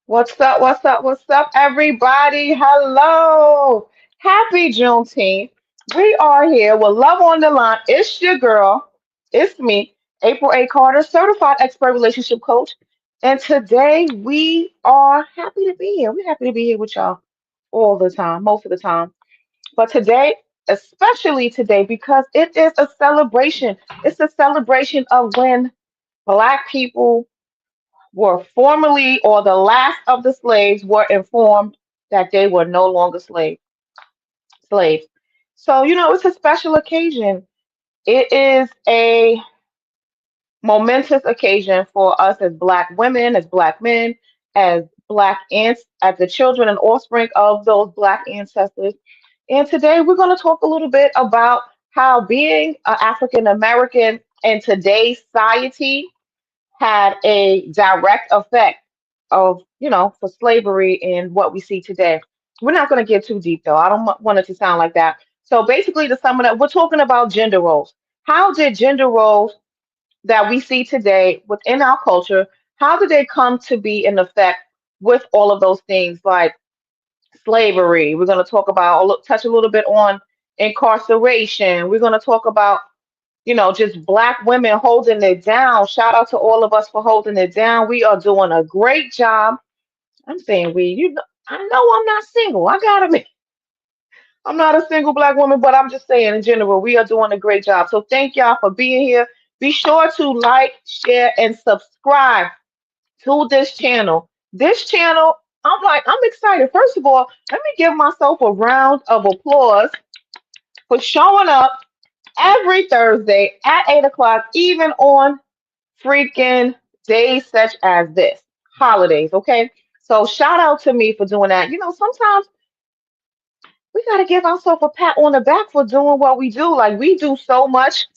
What's up? What's up? What's up, everybody? Hello. Happy Juneteenth. We are here with Love on the Line. It's your girl. It's me, April A. Carter, certified expert relationship coach. And today we are happy to be here. We're happy to be here with y'all all the time, most of the time. But today, especially today, because it is a celebration. It's a celebration of when Black people were formerly or the last of the slaves were informed that they were no longer slaves. So, it's a special occasion. It is a momentous occasion for us as Black women, as Black men, as Black ants, as the children and offspring of those Black ancestors. And today we're going to talk a little bit about how being an African American in today's society had a direct effect of, for slavery and what we see today. We're not going to get too deep though. I don't want it to sound like that. So basically, to sum it up, we're talking about gender roles. How did gender roles that we see today within our culture, how did they come to be in effect with all of those things like slavery? We're going to talk about, touch a little bit on incarceration. We're going to talk about just Black women holding it down. Shout out to all of us for holding it down. We are doing a great job. I'm saying I know I'm not single. I gotta be. I'm not a single Black woman, but I'm just saying in general, we are doing a great job. So thank y'all for being here. Be sure to like, share, and subscribe to this channel. This channel, I'm excited. First of all, let me give myself a round of applause for showing up every Thursday at 8 o'clock, even on freaking days such as this, holidays, okay? So shout out to me for doing that. Sometimes we got to give ourselves a pat on the back for doing what we do. Like we do so much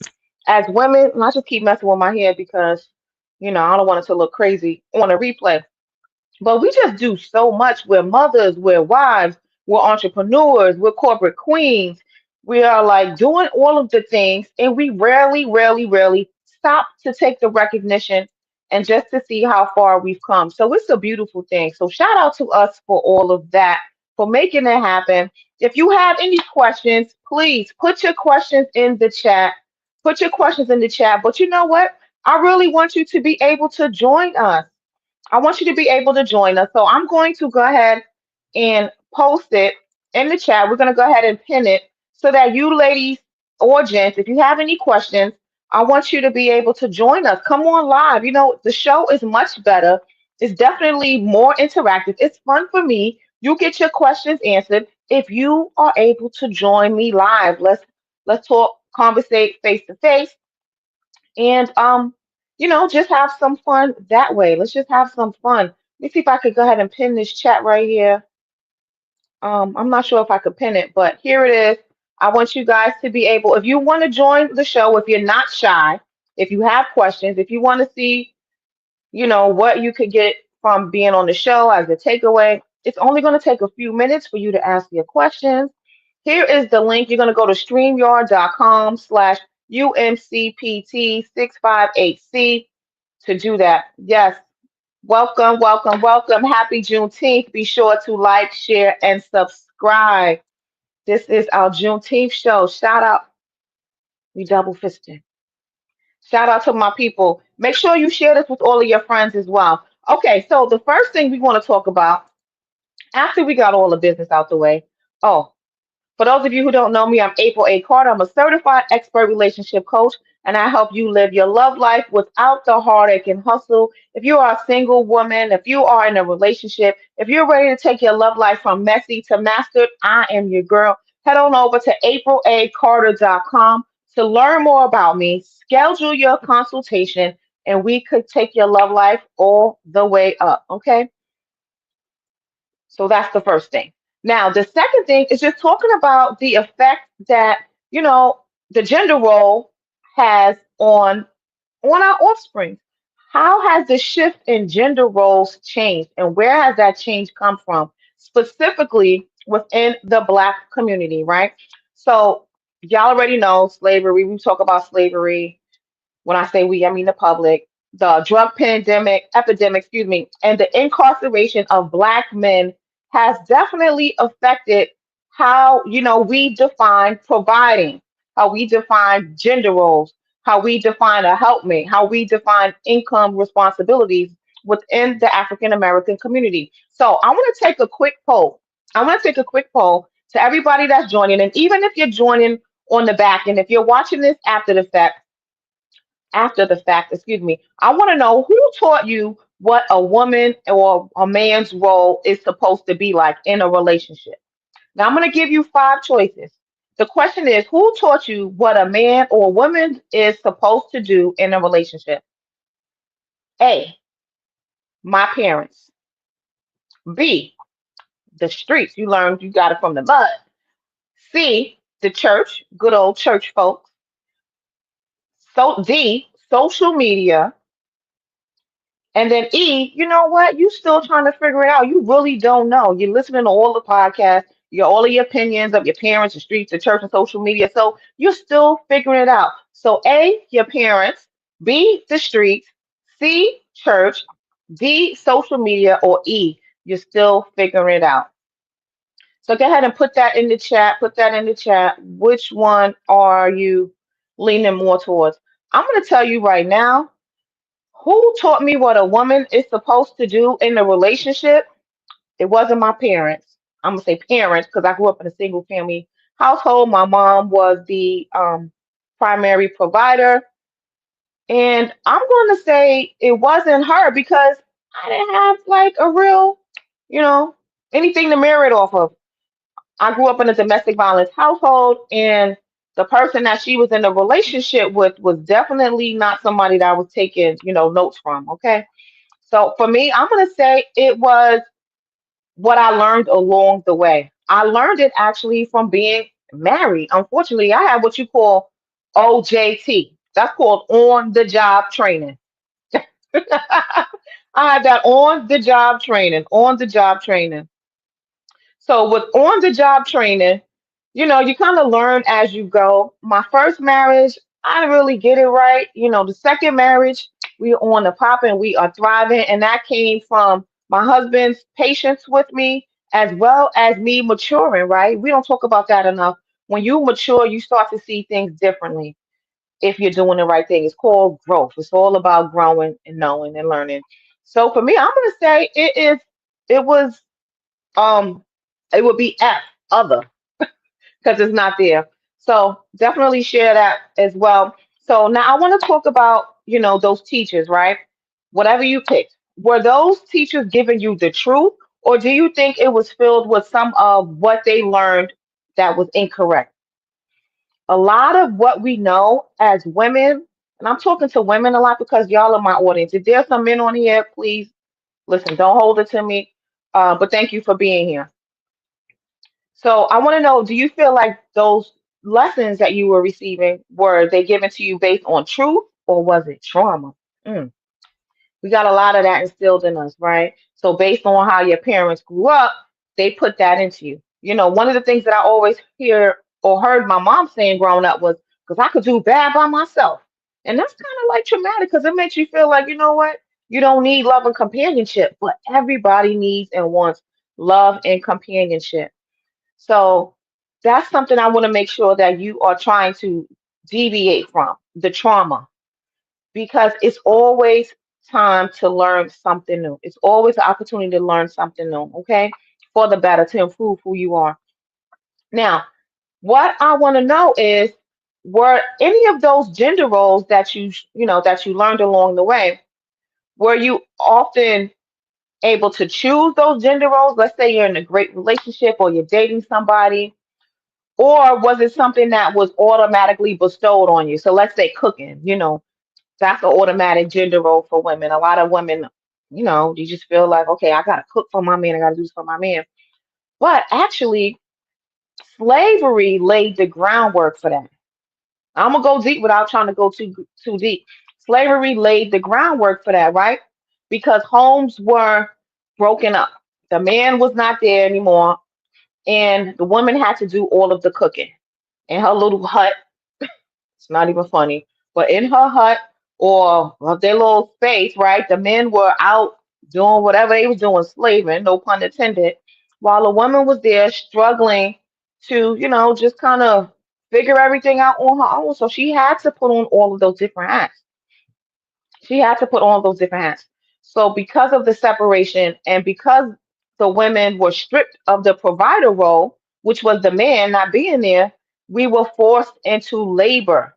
as women. And I just keep messing with my hair because, I don't want it to look crazy on a replay. But we just do so much. We're mothers, we're wives, we're entrepreneurs, we're corporate queens. We are like doing all of the things, and we rarely, rarely, rarely stop to take the recognition and just to see how far we've come. So it's a beautiful thing. So shout out to us for all of that, for making it happen. If you have any questions, please put your questions in the chat. Put your questions in the chat. But you know what? I really want you to be able to join us. I want you to be able to join us. So I'm going to go ahead and post it in the chat. We're going to go ahead and pin it so that you ladies or gents, if you have any questions, I want you to be able to join us. Come on live. The show is much better. It's definitely more interactive. It's fun for me. You get your questions answered if you are able to join me live. Let's talk, conversate face to face, and just have some fun that way. Let's just have some fun. Let me see if I could go ahead and pin this chat right here. I'm not sure if I could pin it, but here it is. I want you guys to be able, if you want to join the show, if you're not shy, if you have questions, if you want to see, what you could get from being on the show as a takeaway, it's only going to take a few minutes for you to ask your questions. Here is the link. You're going to go to streamyard.com/UMCPT658C to do that. Yes. Welcome, welcome, welcome. Happy Juneteenth. Be sure to like, share, and subscribe. This is our Juneteenth show. Shout out. We double fisted. Shout out to my people. Make sure you share this with all of your friends as well. Okay, so the first thing we want to talk about after we got all the business out the way. Oh, for those of you who don't know me, I'm April A. Carter. I'm a certified expert relationship coach, and I help you live your love life without the heartache and hustle. If you are a single woman, if you are in a relationship, if you're ready to take your love life from messy to mastered, I am your girl. Head on over to april.a.carter.com to learn more about me, schedule your consultation, and we could take your love life all the way up. Okay, so that's the first thing. Now, the second thing is just talking about the effect that you know the gender role has on our offspring. How has the shift in gender roles changed, and where has that change come from, specifically within the Black community, right? So, y'all already know slavery. We talk about slavery. When I say we, I mean the public, the drug epidemic, excuse me, and the incarceration of Black men has definitely affected how, we define providing, how we define gender roles, how we define a helpmate, how we define income responsibilities within the African American community. So I want to take a quick poll. I want to take a quick poll to everybody that's joining, and even if you're joining on the back, and if you're watching this after the fact, excuse me, I want to know who taught you what a woman or a man's role is supposed to be like in a relationship. Now, I'm going to give you five choices. The question is, who taught you what a man or a woman is supposed to do in a relationship? A, my parents. B, the streets. You learned you got it from the mud. C, the church, good old church folks. So D, social media. And then E, you know what? You still trying to figure it out. You really don't know. You're listening to all the podcasts, all of your opinions of your parents, the streets, the church, and social media. So you're still figuring it out. So A, your parents, B, the streets, C, church, D, social media, or E, you're still figuring it out. So go ahead and put that in the chat. Put that in the chat. Which one are you leaning more towards? I'm going to tell you right now. Who taught me what a woman is supposed to do in a relationship? It wasn't my parents. I'm gonna say parents because I grew up in a single family household. My mom was the primary provider, and I'm going to say it wasn't her because I didn't have like a real, you know, anything to mirror it off of. I grew up in a domestic violence household, and the person that she was in a relationship with was definitely not somebody that I was taking, notes from. Okay. So for me, I'm going to say it was what I learned along the way. I learned it actually from being married. Unfortunately, I had what you call OJT. That's called on the job training. I had that on the job training, on the job training. So with on the job training, you kind of learn as you go. My first marriage, I didn't really get it right. The second marriage, we are on the pop and we are thriving. And that came from my husband's patience with me as well as me maturing, right? We don't talk about that enough. When you mature, you start to see things differently if you're doing the right thing. It's called growth. It's all about growing and knowing and learning. So for me, I'm gonna say it was um it would be F, other, because it's not there. So definitely share that as well. So now I want to talk about, those teachers, right? Whatever you picked. Were those teachers giving you the truth, or do you think it was filled with some of what they learned that was incorrect? A lot of what we know as women, and I'm talking to women a lot because y'all are my audience. If there's some men on here, please listen, don't hold it to me. But thank you for being here. So I want to know, do you feel like those lessons that you were receiving were they given to you based on truth or was it trauma? Mm. We got a lot of that instilled in us, right? So based on how your parents grew up, they put that into you. One of the things that I always hear or heard my mom saying growing up was because I could do bad by myself. And that's kind of like traumatic because it makes you feel like, you know what? You don't need love and companionship, but everybody needs and wants love and companionship. So that's something I want to make sure that you are trying to deviate from the trauma because it's always time to learn something new. It's always an opportunity to learn something new, okay? For the better, to improve who you are. Now, what I want to know is were any of those gender roles that you learned along the way, were you often able to choose those gender roles? Let's say you're in a great relationship or you're dating somebody. Or was it something that was automatically bestowed on you? So let's say cooking, That's an automatic gender role for women. A lot of women, you just feel like, okay, I gotta cook for my man, I gotta do this for my man. But actually, slavery laid the groundwork for that. I'm gonna go deep without trying to go too deep. Slavery laid the groundwork for that, right? Because homes were broken up. The man was not there anymore, and the woman had to do all of the cooking in her little hut. It's not even funny. But in her hut or their little space, right? The men were out doing whatever they was doing, slaving, no pun intended, while the woman was there struggling to, just kind of figure everything out on her own. So she had to put on all of those different hats. She had to put on those different hats. So because of the separation and because the women were stripped of the provider role, which was the man not being there, we were forced into labor.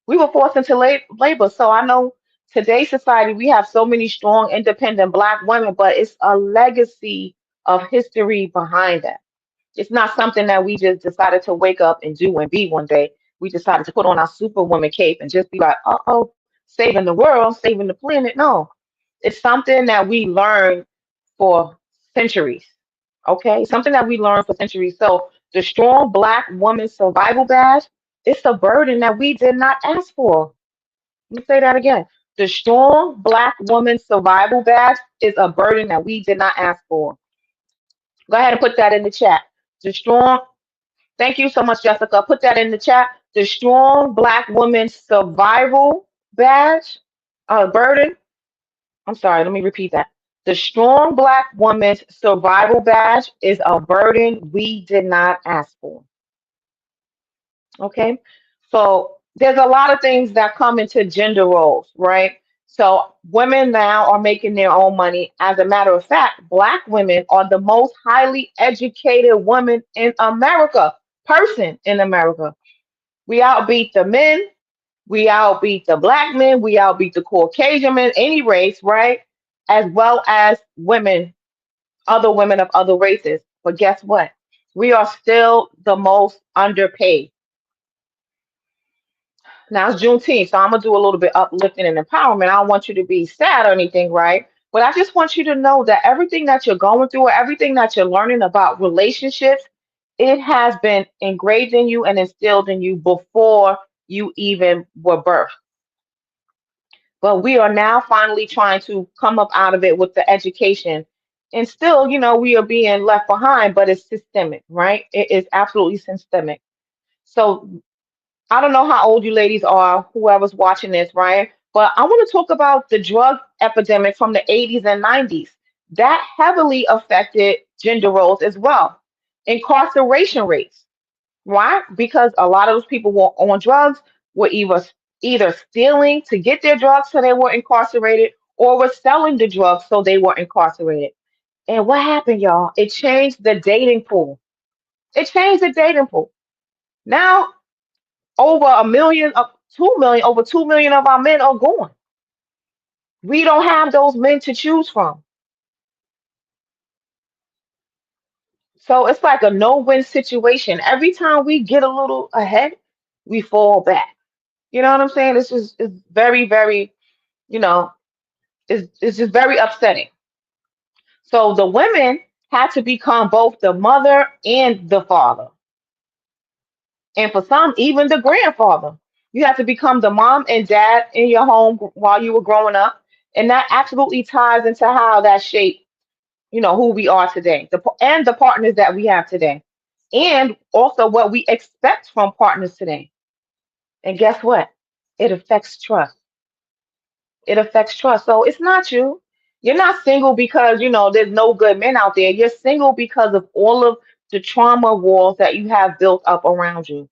We were forced into labor. So I know today's society, we have so many strong, independent Black women, but it's a legacy of history behind that. It's not something that we just decided to wake up and do and be one day. We decided to put on our superwoman cape and just be like, oh, saving the world, saving the planet. No, it's something that we learned for centuries. Okay, something that we learned for centuries. So the strong Black woman survival badge, it's a burden that we did not ask for. Let me say that again. The strong Black woman survival badge is a burden that we did not ask for. Go ahead and put that in the chat. The strong, thank you so much, Jessica. Put that in the chat. The strong Black woman survival badge, burden. I'm sorry, let me repeat that. The strong Black woman's survival badge is a burden we did not ask for. Okay. So there's a lot of things that come into gender roles, right? So women now are making their own money. As a matter of fact, Black women are the most highly educated women in America, person in America. We outbeat the men, we outbeat the Black men, we outbeat the Caucasian men, any race, right? As well as women, other women of other races. But guess what? We are still the most underpaid. Now it's Juneteenth, so I'm gonna do a little bit uplifting and empowerment. I don't want you to be sad or anything, right? But I just want you to know that everything that you're going through, or everything that you're learning about relationships, it has been engraved in you and instilled in you before you even were birthed. But we are now finally trying to come up out of it with the education. And still, we are being left behind, but it's systemic, right? It is absolutely systemic. So I don't know how old you ladies are, whoever's watching this, right? But I want to talk about the drug epidemic from the 80s and 90s. That heavily affected gender roles as well. Incarceration rates, right? Because a lot of those people were on drugs, were either stealing to get their drugs so they were incarcerated, or were selling the drugs so they were incarcerated. And what happened, y'all? It changed the dating pool. It changed the dating pool. Now over a million, 2 million, over 2 million of our men are gone. We don't have those men to choose from. So it's like a no-win situation. Every time we get a little ahead, we fall back. You know what I'm saying? It's very, very, you know, it's just very upsetting. So the women had to become both the mother and the father. And for some, even the grandfather. You have to become the mom and dad in your home while you were growing up. And that absolutely ties into how that shaped, who we are today, and the partners that we have today. And also what we expect from partners today. And guess what? It affects trust. It affects trust. So it's not you. You're not single because, there's no good men out there. You're single because of all of the trauma walls that you have built up around you,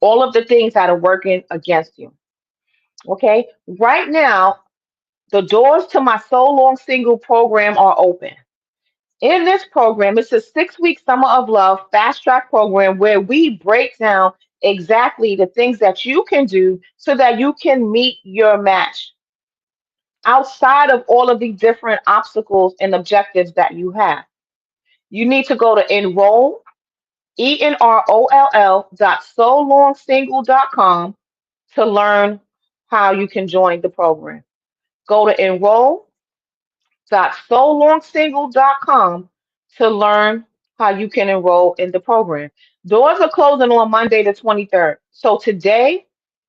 all of the things that are working against you. Okay. Right now, the doors to my So Long Single program are open. In this program, it's a 6 week Summer of Love fast track program where we break down exactly the things that you can do so that you can meet your match outside of all of the different obstacles and objectives that you have. You need to go to enroll dot solongsingle.com to learn how you can join the program. Go to enroll.solongsingle.com to learn how you can enroll in the program. Doors are closing on Monday the 23rd. So today,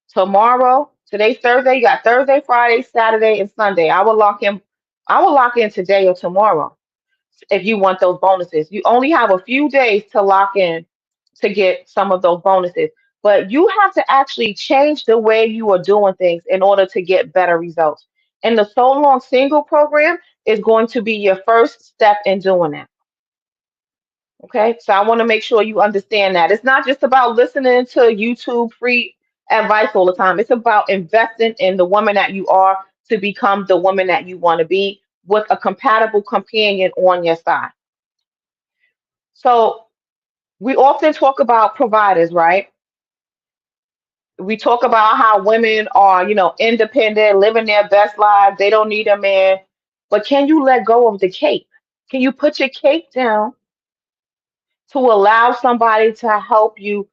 tomorrow, today's Thursday, you got Thursday, Friday, Saturday, and Sunday. I will lock in today or tomorrow if you want those bonuses. You only have a few days to lock in to get some of those bonuses. But you have to actually change the way you are doing things in order to get better results. And the So Long Single program is going to be your first step in doing that. Okay. So I want to make sure you understand that. It's not just about listening to YouTube free advice all the time. It's about investing in the woman that you are to become the woman that you want to be with a compatible companion on your side. So we often talk about providers, right? We talk about how women are, independent, living their best lives. They don't need a man. But can you let go of the cape? Can you put your cape down to allow somebody to help you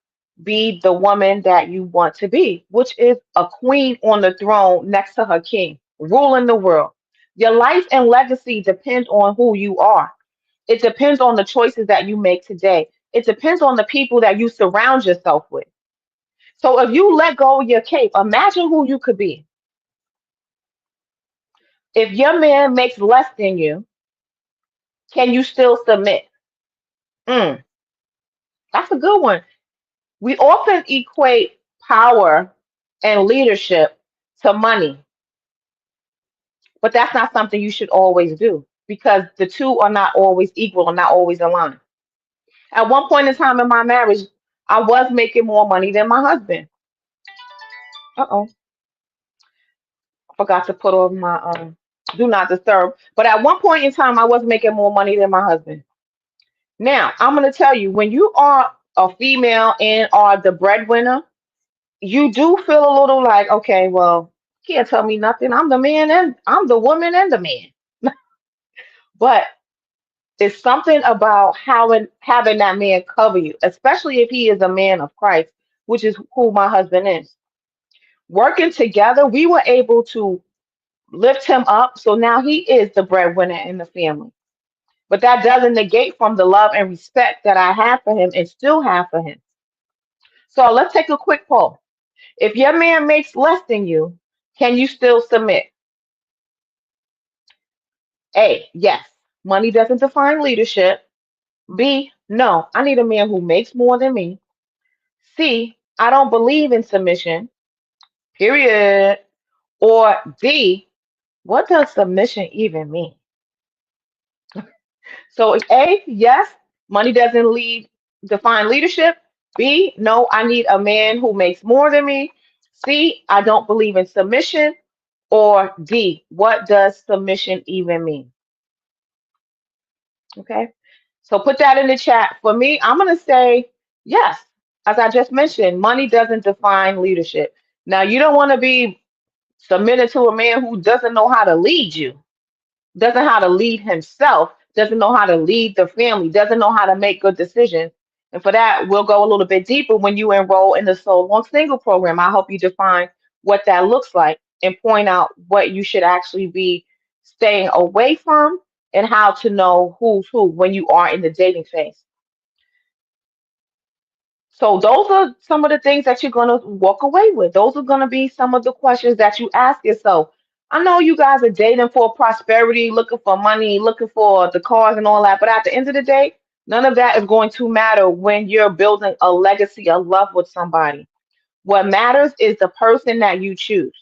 be the woman that you want to be, which is a queen on the throne next to her king, ruling the world? Your life and legacy depend on who you are. It depends on the choices that you make today. It depends on the people that you surround yourself with. So if you let go of your cape, imagine who you could be. If your man makes less than you, can you still submit? Mm, that's a good one. We often equate power and leadership to money, but that's not something you should always do because the two are not always equal or not always aligned. At one point in time in my marriage, I was making more money than my husband. Uh-oh, I forgot to put on my do not disturb. But at one point in time, I was making more money than my husband. Now, I'm going to tell you, when you are a female and are the breadwinner, you do feel a little like, okay, well, can't tell me nothing. I'm the man and I'm the woman and the man. But it's something about having that man cover you, especially if he is a man of Christ, which is who my husband is. Working together, we were able to lift him up. So now he is the breadwinner in the family. But that doesn't negate from the love and respect that I have for him and still have for him. So let's take a quick poll. If your man makes less than you, can you still submit? A, yes, money doesn't define leadership. B, no, I need a man who makes more than me. C, I don't believe in submission, period. Or D, what does submission even mean? So A, yes, money doesn't define leadership. B, no, I need a man who makes more than me. C, I don't believe in submission. Or D, what does submission even mean? Okay. So put that in the chat. For me, I'm going to say yes. As I just mentioned, money doesn't define leadership. Now, you don't want to be submitted to a man who doesn't know how to lead you, doesn't know how to lead himself, doesn't know how to lead the family, doesn't know how to make good decisions. And for that, we'll go a little bit deeper when you enroll in the So Long Single program. I help you define what that looks like and point out what you should actually be staying away from and how to know who's who when you are in the dating phase. So those are some of the things that you're going to walk away with. Those are going to be some of the questions that you ask yourself. I know you guys are dating for prosperity, looking for money, looking for the cars and all that, but at the end of the day, none of that is going to matter when you're building a legacy of love with somebody. What matters is the person that you choose.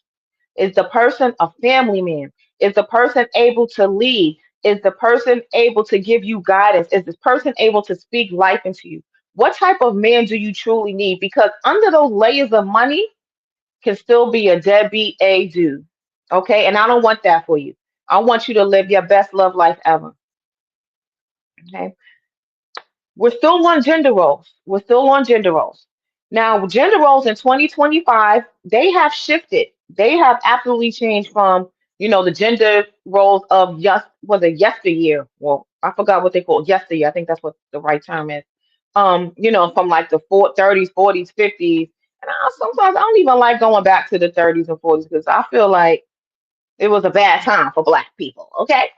Is the person a family man? Is the person able to lead? Is the person able to give you guidance? Is this person able to speak life into you? What type of man do you truly need? Because under those layers of money can still be a deadbeat A dude. Okay. And I don't want that for you. I want you to live your best love life ever. Okay. We're still on gender roles. We're still on gender roles. Now, gender roles in 2025, they have shifted. They have absolutely changed from, the gender roles of was it yesteryear? Well, I forgot what they call yesteryear. I think that's what the right term is. From like the 30s, 40s, 50s, And sometimes I don't even like going back to the 30s and 40s because I feel like it was a bad time for black people. Okay.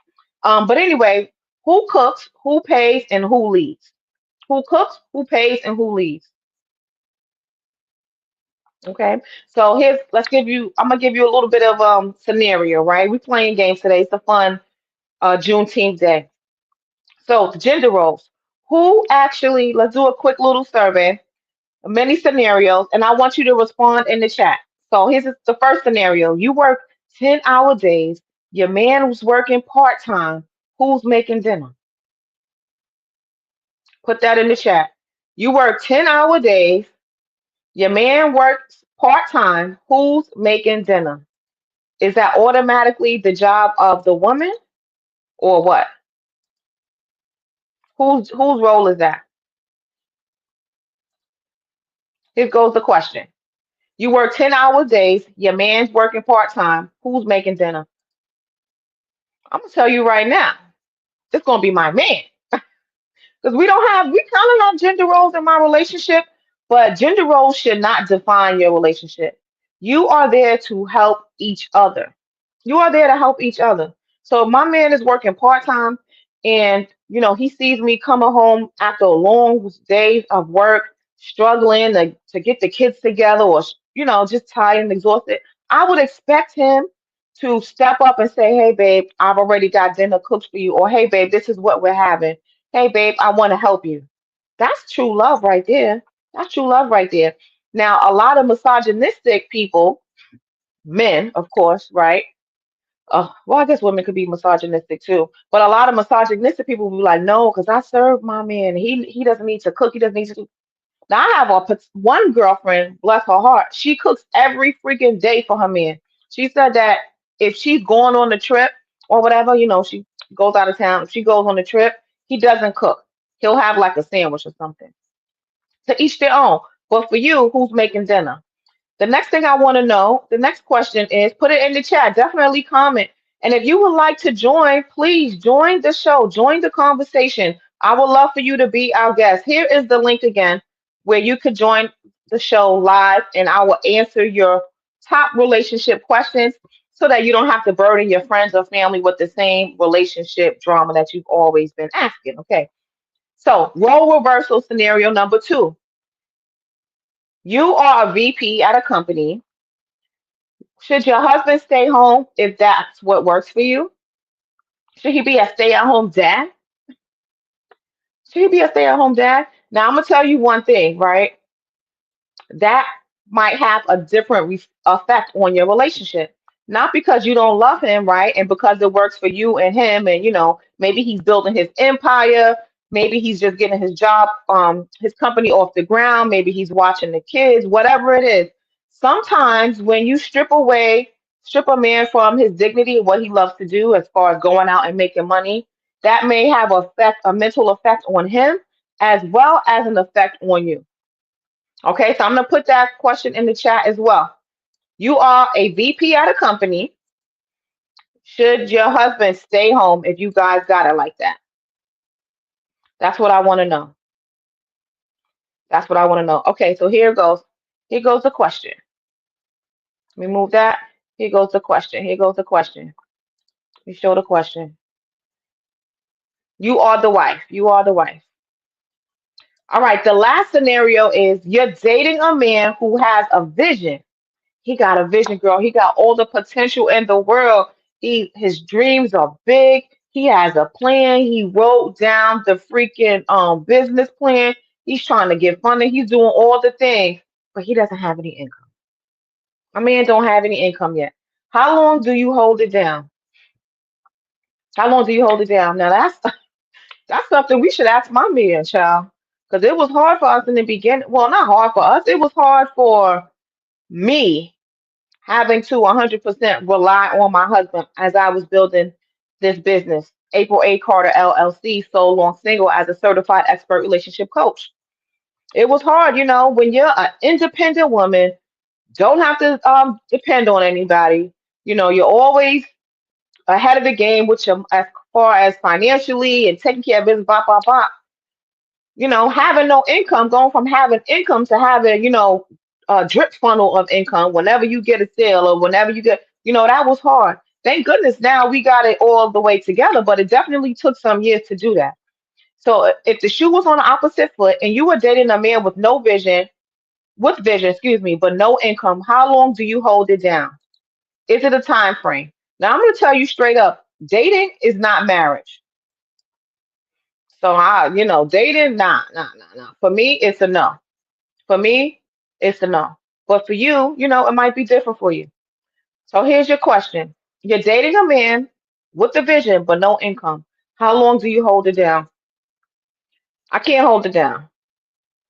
But anyway, who cooks, who pays, and who leads? Who cooks, who pays, and who leads? Okay. So here's let's give you I'm gonna give you a little bit of scenario, right? We playing games today. It's a fun Juneteenth day. So gender roles. Who actually let's do a quick little survey, many scenarios, and I want you to respond in the chat. So here's the first scenario. You work 10-hour days, your man was working part-time. Who's making dinner? Put that in the chat. You work 10-hour days, your man works part-time. Who's making dinner? Is that automatically the job of the woman or what? Whose role is that? Here goes the question. You work 10-hour days, your man's working part-time. Who's making dinner? I'm gonna tell you right now, it's gonna be my man. Because we kind of have gender roles in my relationship, but gender roles should not define your relationship. You are there to help each other. You are there to help each other. So if my man is working part-time and he sees me coming home after a long day of work, struggling to get the kids together or just tired and exhausted, I would expect him to step up and say, hey babe, I've already got dinner cooked for you, or hey babe, this is what we're having. Hey babe, I want to help you. That's true love right there. That's true love right there. Now, a lot of misogynistic people, men, of course, right? Well, I guess women could be misogynistic too, but a lot of misogynistic people will be like, no, because I serve my man. He doesn't need to cook. He doesn't need to do. Now, I have one girlfriend, bless her heart. She cooks every freaking day for her man. She said that if she's going on the trip or whatever, she goes out of town. If she goes on the trip, he doesn't cook. He'll have like a sandwich or something. To each their own. But for you, who's making dinner? The next thing I want to know, the next question is put it in the chat. Definitely comment. And if you would like to join, please join the show, join the conversation. I would love for you to be our guest. Here is the link again where you could join the show live and I will answer your top relationship questions so that you don't have to burden your friends or family with the same relationship drama that you've always been asking. Okay. So, role reversal scenario number two. You are a VP at a company. Should your husband stay home if that's what works for you? Should he be a stay-at-home dad? Should he be a stay-at-home dad? Now I'm gonna tell you one thing, right? That might have a different effect on your relationship. Not because you don't love him, right? And because it works for you and him, and maybe he's building his empire, maybe he's just getting his job, his company off the ground, maybe he's watching the kids, whatever it is. Sometimes when you strip a man from his dignity and what he loves to do as far as going out and making money, that may have a mental effect on him as well as an effect on you. Okay, so I'm going to put that question in the chat as well. You are a VP at a company. Should your husband stay home if you guys got it like that? That's what I want to know. That's what I want to know. Okay, so here goes. Here goes the question. Let me move that. Here goes the question. Here goes the question. Let me show the question. You are the wife. You are the wife. All right, the last scenario is you're dating a man who has a vision. He got a vision, girl. He got all the potential in the world. His dreams are big. He has a plan. He wrote down the freaking business plan. He's trying to get funding. He's doing all the things, but he doesn't have any income. My man don't have any income yet. How long do you hold it down? How long do you hold it down? Now that's something we should ask my man, child. Because it was hard for us in the beginning. Well, not hard for us. It was hard for me having to 100% rely on my husband as I was building this business, April A. Carter LLC, so long single as a certified expert relationship coach. It was hard, when you're an independent woman, don't have to depend on anybody. You're always ahead of the game with your as far as financially and taking care of business, blah blah blah. Having no income, going from having income to having, drip funnel of income. Whenever you get a sale or whenever you get, that was hard. Thank goodness now we got it all the way together, but it definitely took some years to do that. So if the shoe was on the opposite foot and you were dating a man with no vision, with vision, excuse me, but no income, how long do you hold it down? Is it a time frame? Now I'm going to tell you straight up, dating is not marriage. So dating, nah, nah, nah, nah. For me, it's a no. For me, it's a no. But for you, it might be different for you. So here's your question. You're dating a man with the vision but no income. How long do you hold it down? I can't hold it down.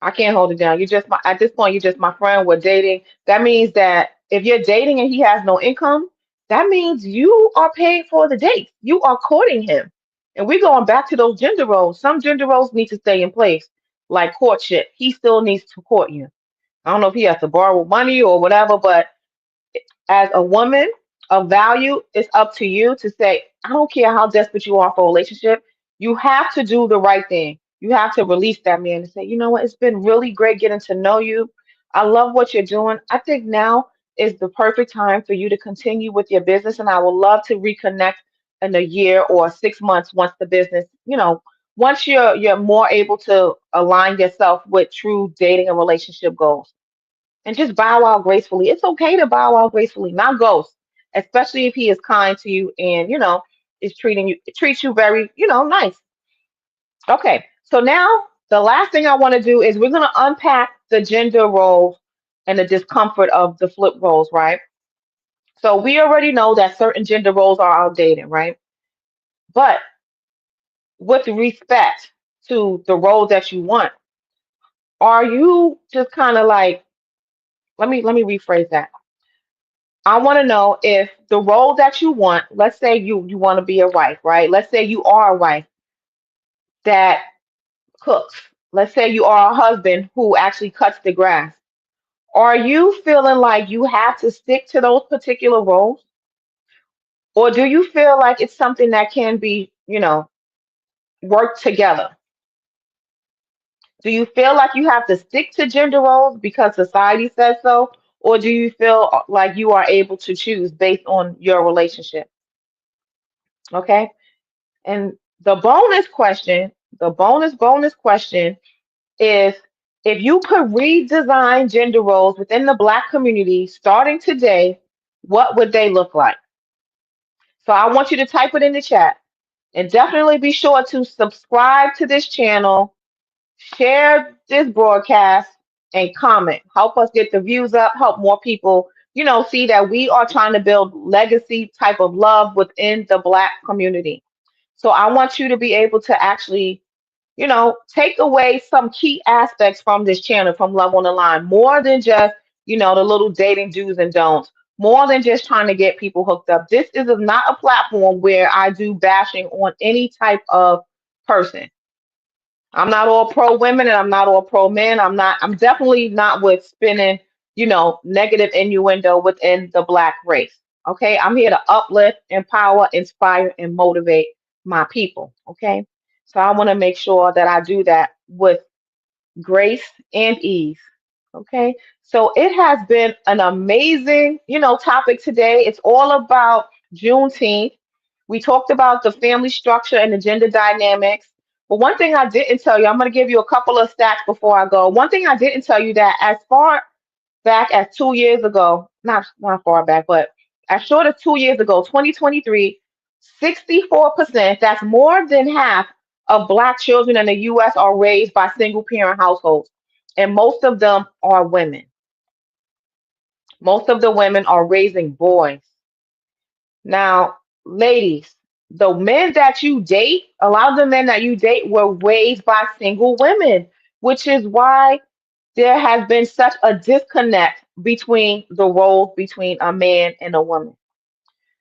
I can't hold it down. At this point, you're just my friend. We're dating. That means that if you're dating and he has no income, that means you are paying for the date. You are courting him. And we're going back to those gender roles. Some gender roles need to stay in place, like courtship. He still needs to court you. I don't know if he has to borrow money or whatever, but as a woman of value, it's up to you to say, I don't care how desperate you are for a relationship. You have to do the right thing. You have to release that man and say, you know what, it's been really great getting to know you. I love what you're doing. I think now is the perfect time for you to continue with your business. And I would love to reconnect in a year or 6 months once the business, once you're more able to align yourself with true dating and relationship goals and just bow out gracefully. It's okay to bow out gracefully, not ghost, especially if he is kind to you and is treats you very nice. Okay, so now the last thing I want to do is we're gonna unpack the gender roles and the discomfort of the flip roles, right? So we already know that certain gender roles are outdated, right? But with respect to the role that you want, are you just kind of like let me rephrase that. I want to know if the role that you want, let's say you want to be a wife, right? Let's say you are a wife that cooks. Let's say you are a husband who actually cuts the grass. Are you feeling like you have to stick to those particular roles? Or do you feel like it's something that can be, worked together? Do you feel like you have to stick to gender roles because society says so? Or do you feel like you are able to choose based on your relationship? Okay. And the bonus question is if you could redesign gender roles within the Black community starting today, what would they look like? So I want you to type it in the chat and definitely be sure to subscribe to this channel, share this broadcast, and comment. Help us get the views up, help more people, see that we are trying to build legacy type of love within the Black community. So I want you to be able to actually, take away some key aspects from this channel, from Love on the Line, more than just, the little dating do's and don'ts, more than just trying to get people hooked up. This is not a platform where I do bashing on any type of person. I'm not all pro women and I'm not all pro men. I'm definitely not with spinning, negative innuendo within the Black race. Okay. I'm here to uplift, empower, inspire, and motivate my people. Okay. So I want to make sure that I do that with grace and ease. Okay. So it has been an amazing, topic today. It's all about Juneteenth. We talked about the family structure and the gender dynamics. But one thing I didn't tell you, I'm going to give you a couple of stats before I go. One thing I didn't tell you that as far back as 2 years ago, not far back, but as short as 2 years ago, 2023, 64%, that's more than half of Black children in the US are raised by single parent households. And most of them are women. Most of the women are raising boys. Now, ladies, the men that you date, a lot of the men that you date were raised by single women, which is why there has been such a disconnect between the roles between a man and a woman.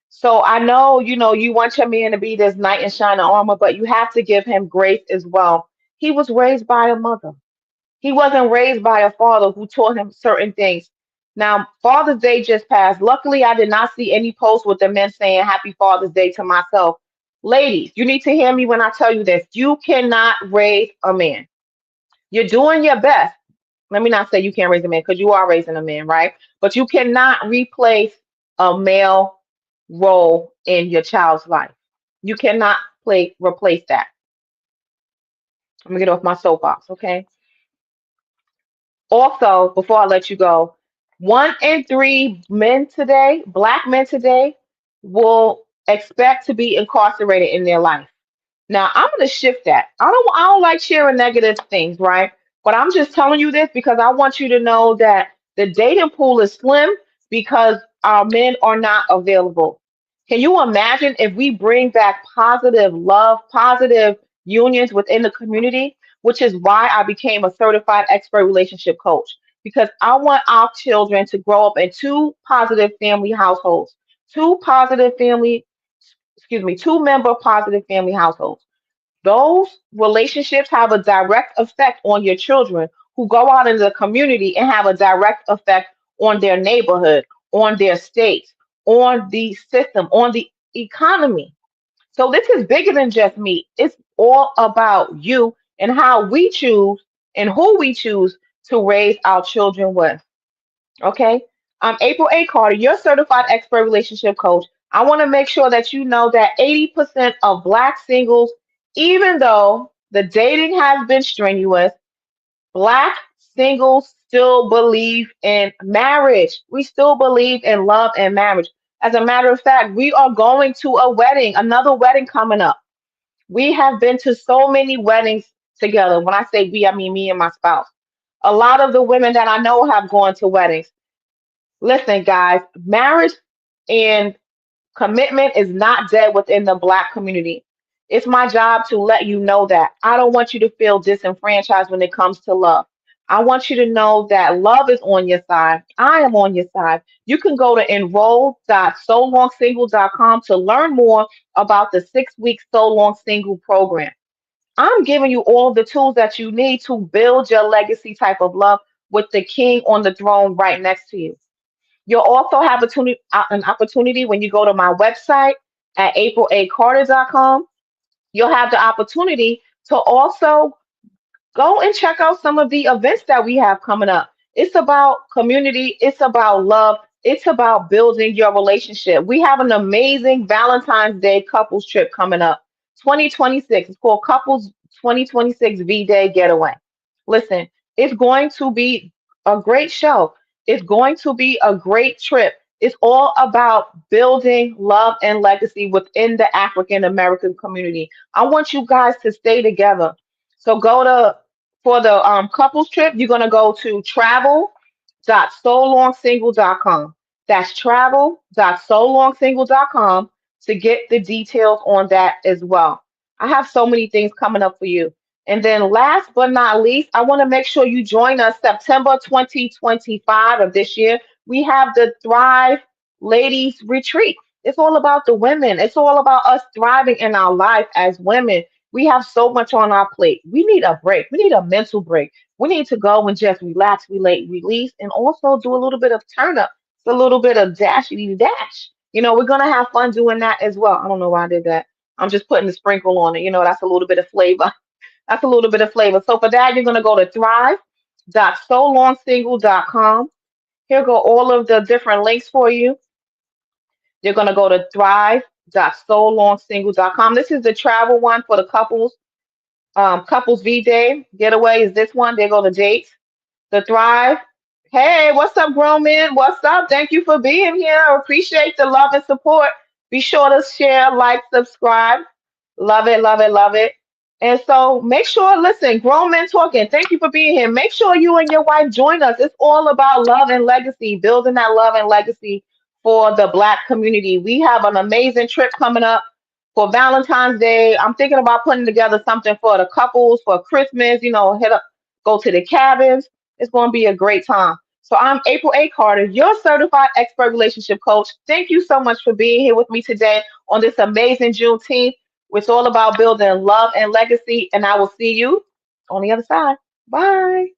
So I know, you want your man to be this knight in shining armor, but you have to give him grace as well. He was raised by a mother. He wasn't raised by a father who taught him certain things. Now, Father's Day just passed. Luckily, I did not see any posts with the men saying Happy Father's Day to myself. Ladies, you need to hear me when I tell you this. You cannot raise a man. You're doing your best. Let me not say you can't raise a man because you are raising a man, right? But you cannot replace a male role in your child's life. You cannot replace that. I'm gonna get off my soapbox, okay? Also, before I let you go, 1 in 3 men today, black men today, will expect to be incarcerated in their life. Now I'm gonna shift that. I don't like sharing negative things, right? But I'm just telling you this because I want you to know that the dating pool is slim because our men are not available. Can you imagine if we bring back positive love, positive unions within the community, which is why I became a certified expert relationship coach because I want our children to grow up in two positive family households, two positive family, excuse me, two-member positive family households. Those relationships have a direct effect on your children who go out into the community and have a direct effect on their neighborhood, on their state, on the system, on the economy. So this is bigger than just me. It's all about you and how we choose and who we choose to raise our children with. Okay. I'm April A. Carter, your certified expert relationship coach. I want to make sure that you know that 80% of Black singles, even though the dating has been strenuous, Black singles still believe in marriage. We still believe in love and marriage. As a matter of fact, we are going to a wedding, another wedding coming up. We have been to so many weddings together. When I say we, I mean me and my spouse. A lot of the women that I know have gone to weddings. Listen, guys, marriage and commitment is not dead within the Black community. It's my job to let you know that. I don't want you to feel disenfranchised when it comes to love. I want you to know that love is on your side. I am on your side. You can go to enroll.solongsingle.com to learn more about the 6 week So Long Single program. I'm giving you all the tools that you need to build your legacy type of love with the king on the throne right next to you. You'll also have an opportunity when you go to my website at april.acarter.com. You'll have the opportunity to also go and check out some of the events that we have coming up. It's about community, it's about love, it's about building your relationship. We have an amazing Valentine's Day couples trip coming up, 2026. It's called Couples 2026 V Day Getaway. Listen, it's going to be a great show. It's going to be a great trip. It's all about building love and legacy within the African American community. I want you guys to stay together. So go to for the couples trip, you're gonna go to travel.solongsingle.com. That's travel.solongsingle.com to get the details on that as well. I have so many things coming up for you. And then last but not least, I want to make sure you join us September 2025 of this year. We have the Thrive Ladies Retreat. It's all about the women. It's all about us thriving in our life as women. We have so much on our plate. We need a break. We need a mental break. We need to go and just relax, relate, release, and also do a little bit of turn up. It's a little bit of dashity dash. We're gonna have fun doing that as well. I don't know why I did that. I'm just putting the sprinkle on it. That's a little bit of flavor. That's a little bit of flavor. So for that, you're gonna go to thrive.solongsingle.com. Here go all of the different links for you. You're gonna go to thrive.solongsingle.com. This is the travel one for the couples V Day getaway is this one. There go the dates. The Thrive. Hey, what's up, grown men? What's up? Thank you for being here. I appreciate the love and support. Be sure to share, like, subscribe. Love it, love it, love it. And so make sure, listen, grown men talking. Thank you for being here. Make sure you and your wife join us. It's all about love and legacy, building that love and legacy for the Black community. We have an amazing trip coming up for Valentine's Day. I'm thinking about putting together something for the couples for Christmas, hit up, go to the cabins. It's going to be a great time. So I'm April A. Carter, your certified expert relationship coach. Thank you so much for being here with me today on this amazing Juneteenth. It's all about building love and legacy, and I will see you on the other side. Bye.